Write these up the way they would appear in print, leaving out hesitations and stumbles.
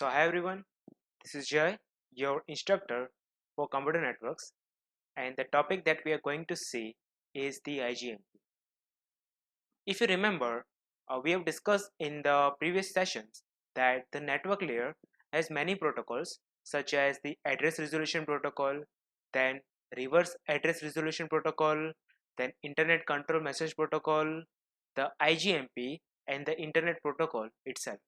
So hi everyone, this is Jay, your instructor for computer networks, and the topic that we are going to see is the IGMP. If you remember, we have discussed in the previous sessions that the network layer has many protocols such as the address resolution protocol, then reverse address resolution protocol, then internet control message protocol, the IGMP, and the internet protocol itself.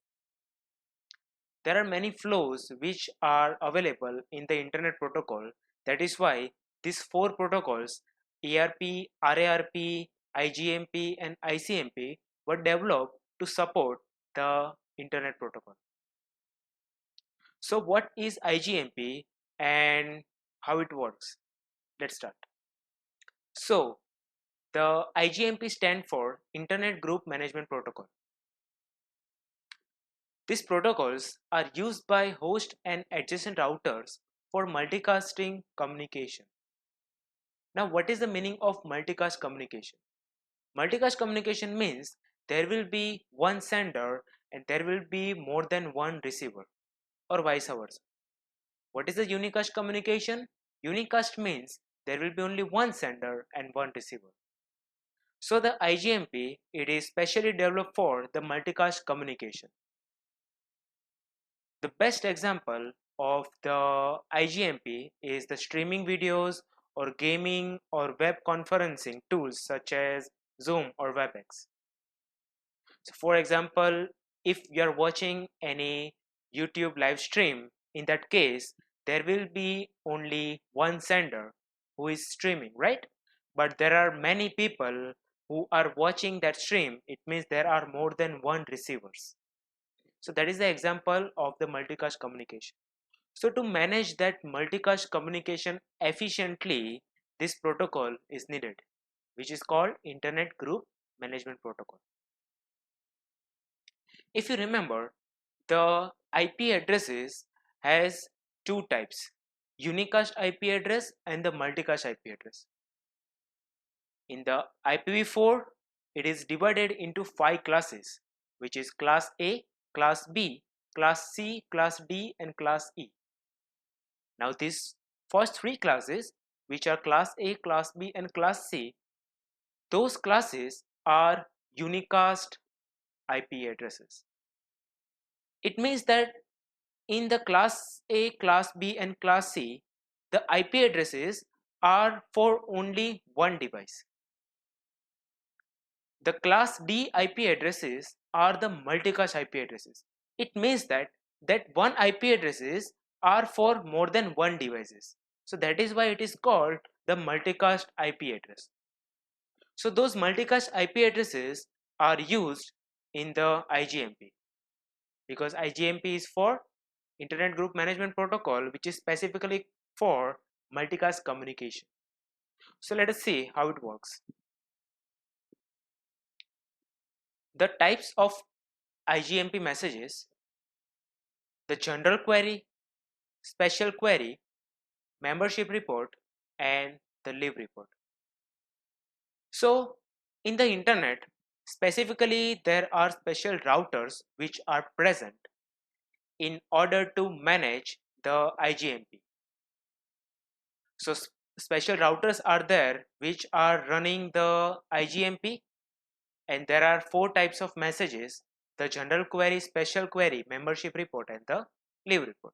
There are many flows which are available in the internet protocol. That is why these four protocols ERP, RARP, IGMP and ICMP were developed to support the internet protocol. So what is IGMP and how it works? Let's start. So the IGMP stands for Internet Group Management Protocol. These protocols are used by host and adjacent routers for multicasting communication. Now, what is the meaning of multicast communication? Multicast communication means there will be one sender and there will be more than one receiver, or vice versa. What is the unicast communication? Unicast means there will be only one sender and one receiver. So the IGMP, it is specially developed for the multicast communication. The best example of the IGMP is the streaming videos or gaming or web conferencing tools such as Zoom or WebEx. So for example, if you are watching any YouTube live stream, in that case, there will be only one sender who is streaming, right? But there are many people who are watching that stream. It means there are more than one receivers. So that is the example of the multicast communication. So to manage that multicast communication efficiently, this protocol is needed, which is called Internet Group Management Protocol. If you remember, the IP addresses has two types, unicast IP address and the multicast IP address. In the IPv4, it is divided into 5 classes, which is class A, class B, class C, class D and class E. Now these first 3 classes, which are class A, class B and class C, those classes are unicast IP addresses. It means that in the class A, class B and class C, the IP addresses are for only one device. The class D IP addresses are the multicast IP addresses. It means that one IP addresses are for more than one devices. So that is why it is called the multicast IP address. So those multicast IP addresses are used in the IGMP because IGMP is for Internet Group Management Protocol, which is specifically for multicast communication. So let us see how it works. The types of IGMP messages: the general query, special query, membership report, and the leave report. So in the internet, specifically there are special routers which are present in order to manage the IGMP. So special routers are there which are running the IGMP, and there are 4 types of messages: the general query, special query, membership report and the leave report.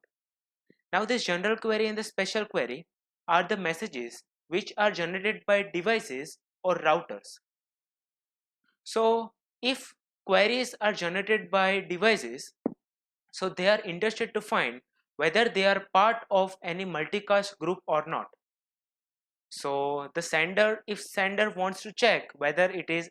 Now this general query and the special query are the messages which are generated by devices or routers. So if queries are generated by devices, so they are interested to find whether they are part of any multicast group or not. So the sender, if sender wants to check whether it is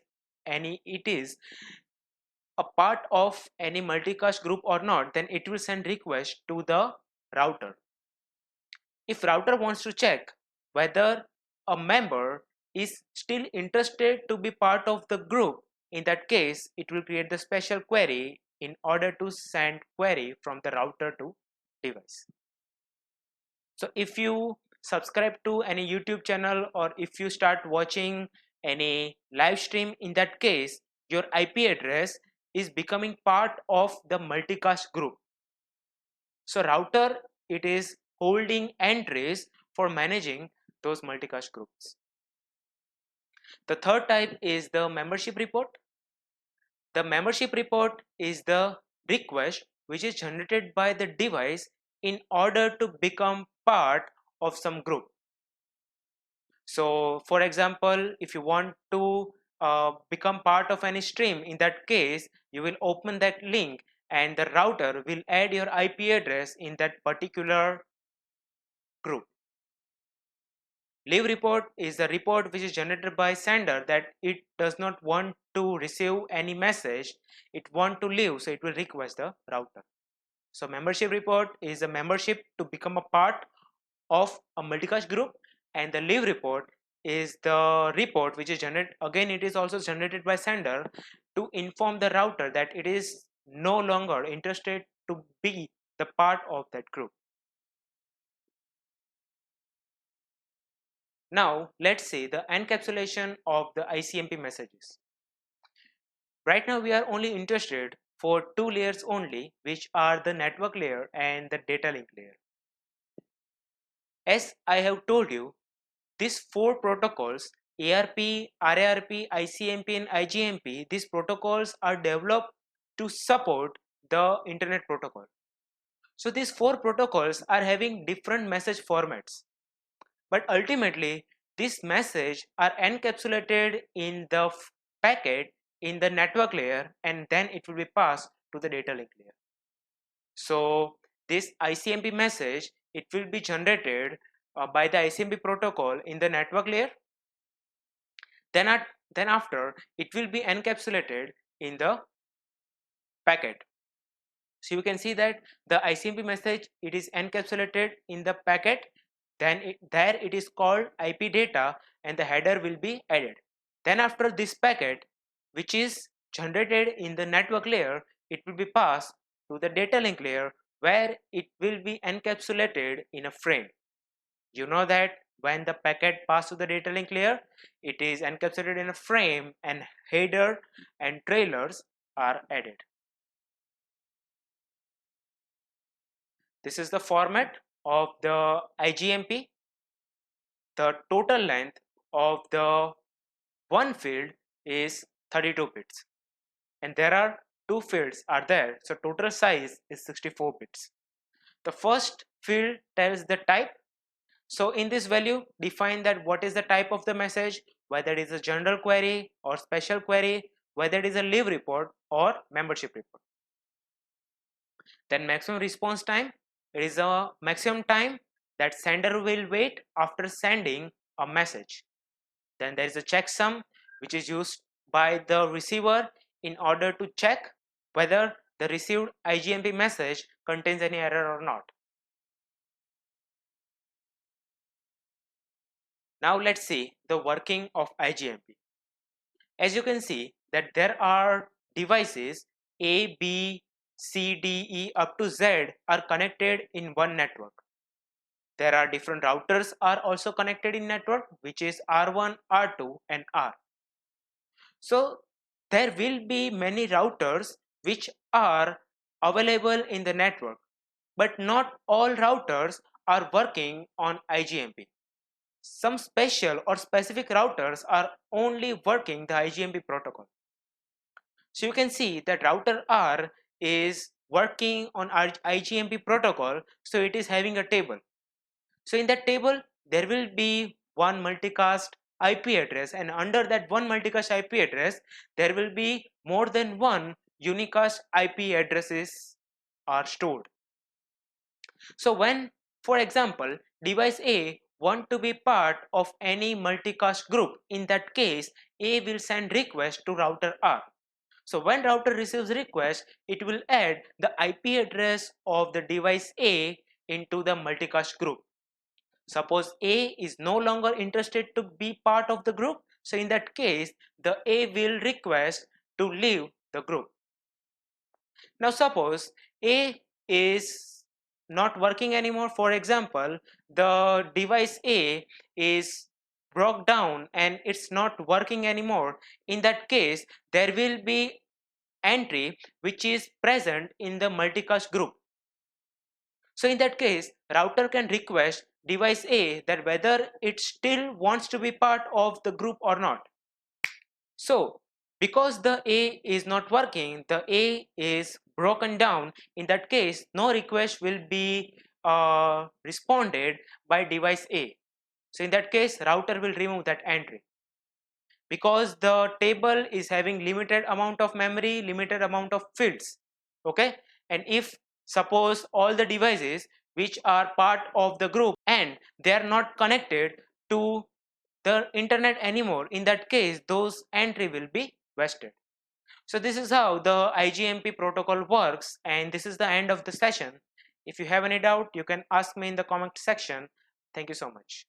a part of any multicast group or not, then it will send request to the router. If router wants to check whether a member is still interested to be part of the group, in that case it will create the special query in order to send query from the router to device. So if you subscribe to any YouTube channel or if you start watching any live stream, in that case your IP address is becoming part of the multicast group. So router, it is holding entries for managing those multicast groups. The third type is the membership report. The membership report is the request which is generated by the device in order to become part of some group. So for example, if you want to become part of any stream, in that case you will open that link and the router will add your IP address in that particular group. Leave report is the report which is generated by sender that it does not want to receive any message, it want to leave, so it will request the router. So membership report is a membership to become a part of a multicast group, and the leave report is the report which is generated, again it is also generated by sender to inform the router that it is no longer interested to be the part of that group. Now let's see the encapsulation of the ICMP messages. Right now we are only interested for two layers only, which are the network layer and the data link layer. As I have told you, these four protocols, ARP, RARP, ICMP and IGMP, these protocols are developed to support the internet protocol. So these four protocols are having different message formats, but ultimately these messages are encapsulated in the packet in the network layer, and then it will be passed to the data link layer. So this ICMP message, it will be generated by the ICMP protocol in the network layer. Then after, it will be encapsulated in the packet. So you can see that the ICMP message, it is encapsulated in the packet. Then there it is called IP data, and the header will be added. Then after this packet, which is generated in the network layer, it will be passed to the data link layer, where it will be encapsulated in a frame. You know that when the packet passes to the data link layer, it is encapsulated in a frame and header and trailers are added. This is the format of the IGMP. The total length of the one field is 32 bits, and there are two fields are there, so total size is 64 bits. The first field tells the type. So in this value, define that what is the type of the message, whether it is a general query or special query, whether it is a leave report or membership report. Then maximum response time, it is a maximum time that sender will wait after sending a message. Then there is a checksum which is used by the receiver in order to check whether the received IGMP message contains any error or not. Now let's see the working of IGMP. As you can see that there are devices A, B, C, D, E up to Z are connected in one network. There are different routers are also connected in network, which is R1, R2 and R. So there will be many routers which are available in the network, but not all routers are working on IGMP. Some special or specific routers are only working the IGMP protocol. So you can see that router R is working on our IGMP protocol, so it is having a table. So in that table, there will be one multicast IP address, and under that one multicast IP address, there will be more than one unicast IP addresses are stored. So when, for example, device A want to be part of any multicast group, in that case, A will send request to router R. So when router receives request, it will add the IP address of the device A into the multicast group. Suppose A is no longer interested to be part of the group, so in that case, the A will request to leave the group. Now suppose A is not working anymore. For example, the device A is broke down and it's not working anymore. In that case, there will be entry which is present in the multicast group. So in that case, router can request device A that whether it still wants to be part of the group or not. So because the A is not working, the A is broken down. In that case, no request will be responded by device A. So in that case, router will remove that entry because the table is having limited amount of memory, limited amount of fields. Okay, and if suppose all the devices which are part of the group and they are not connected to the internet anymore, in that case those entry will be wasted. So this is how the IGMP protocol works, and this is the end of the session. If you have any doubt, you can ask me in the comment section. Thank you so much.